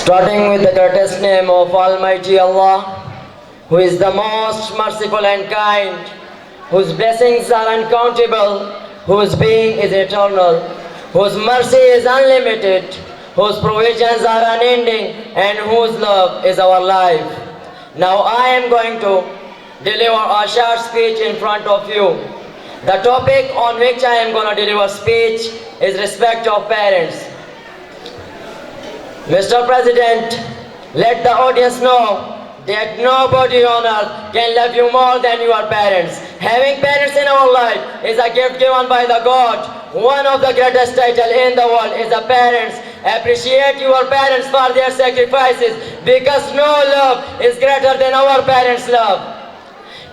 Starting with the greatest name of Almighty Allah, who is the most merciful and kind, whose blessings are uncountable, whose being is eternal, whose mercy is unlimited, whose provisions are unending, and whose love is our life. Now I am going to deliver a short speech in front of you. The topic on which I am going to deliver speech is respect of parents. Mr. President, let the audience know that nobody on earth can love you more than your parents. Having parents in our life is a gift given by the God. One of the greatest titles in the world is the parents. Appreciate your parents for their sacrifices, because no love is greater than our parents' love.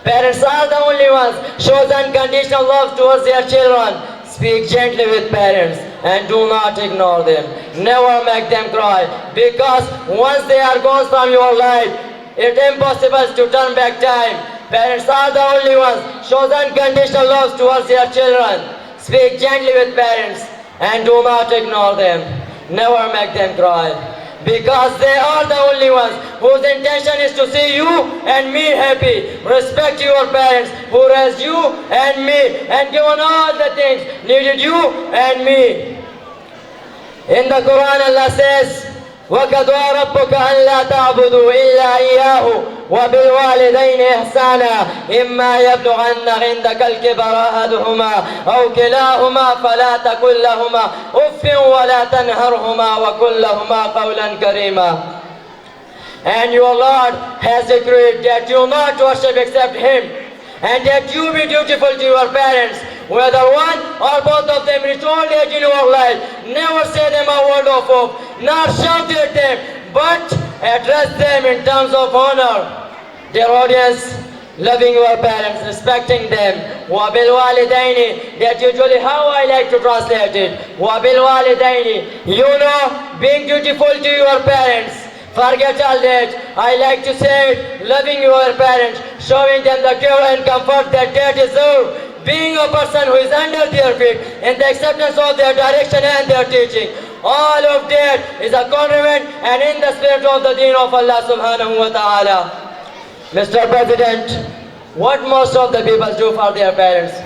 Parents are the only ones shows unconditional love towards their children. Speak gently with parents and do not ignore them. Never make them cry, because once they are gone from your life, it's impossible to turn back time. Parents are the only ones shows unconditional love towards their children. Speak gently with parents and do not ignore them. Never make them cry, because they are the only ones whose intention is to see you and me happy. Respect your parents who raised you and me and given all the things needed you and me. In the Quran, Allah says, وَقَضَىٰ رَبُّكَ أَلَّا تَعْبُدُوا إِلَّا إِيَّاهُ وَبِالْوَالِدَيْنِ إِحْسَانًا إِمَّا يَبْلُغَنَّ عِندَكَ الْكِبَرَ أَحَدُهُمَا أَوْ كِلَاهُمَا فَلَا تَقُل لَّهُمَا أُفٍّ وَلَا تَنْهَرْهُمَا وَقُل لَّهُمَا قَوْلًا كَرِيمًا. And your Lord has decreed that you not worship except Him, and that you be dutiful to your parents, whether one or both of them reach old age in your life. Never say them a word of hope, nor shout at them, but address them in terms of honor. Dear audience, loving your parents, respecting them. وَبِالْوَالِدَيْنِ, that usually how I like to translate it. وَبِالْوَالِدَيْنِ, being dutiful to your parents. Forget all that. I like to say it, loving your parents, showing them the care and comfort that they deserve, being a person who is under their feet in the acceptance of their direction and their teaching. All of that is a condiment and in the spirit of the deen of Allah subhanahu wa ta'ala. Mr. President, what most of the people do for their parents?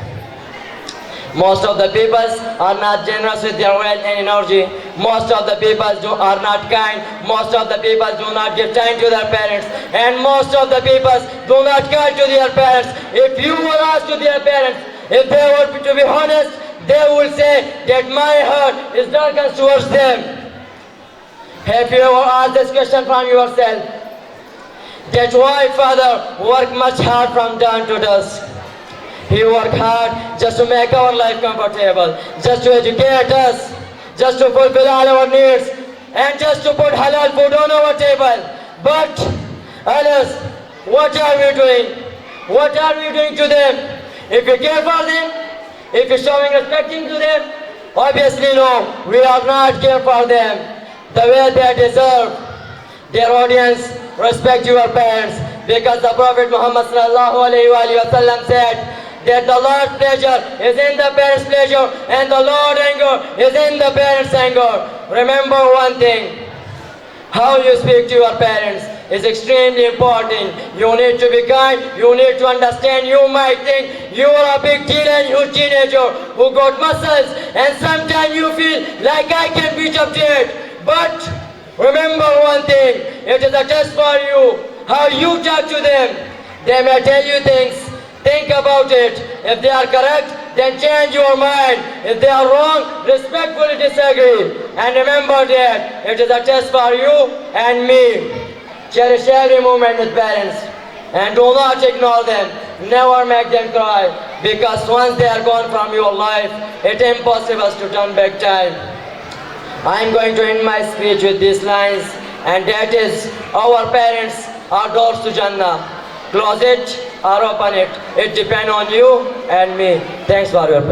Most of the people are not generous with their wealth and energy. Most of the people are not kind. Most of the people do not give time to their parents. And most of the people do not care to their parents. If you were asked to their parents, if they were to be honest, they would say that my heart is darkened towards them. Have you ever asked this question from yourself? That why father worked much hard from dawn to dusk? He worked hard just to make our life comfortable, just to educate us, just to fulfill all our needs, and just to put halal food on our table. But, alas, what are we doing? What are we doing to them? If we care for them, if we're showing respect to them, obviously no, we are not care for them the way they deserve. Dear audience, respect your parents, because the Prophet Muhammad sallallahu alaihi wasallam said that the Lord's pleasure is in the parents' pleasure, and the Lord's anger is in the parents' anger. Remember one thing, how you speak to your parents is extremely important. You need to be kind, you need to understand. You might think you are a big teenager who got muscles, and sometimes you feel like I can beat up to it. But remember one thing, it is a test for you, how you talk to them. They may tell you things, think about it. If they are correct, then change your mind. If they are wrong, respectfully disagree. And remember that it is a test for you and me. Cherish every moment with parents and do not ignore them. Never make them cry, because once they are gone from your life, it's impossible to turn back time. I am going to end my speech with these lines, and that is, our parents are doors to Jannah. Close it or open it. It depends on you and me. Thanks for your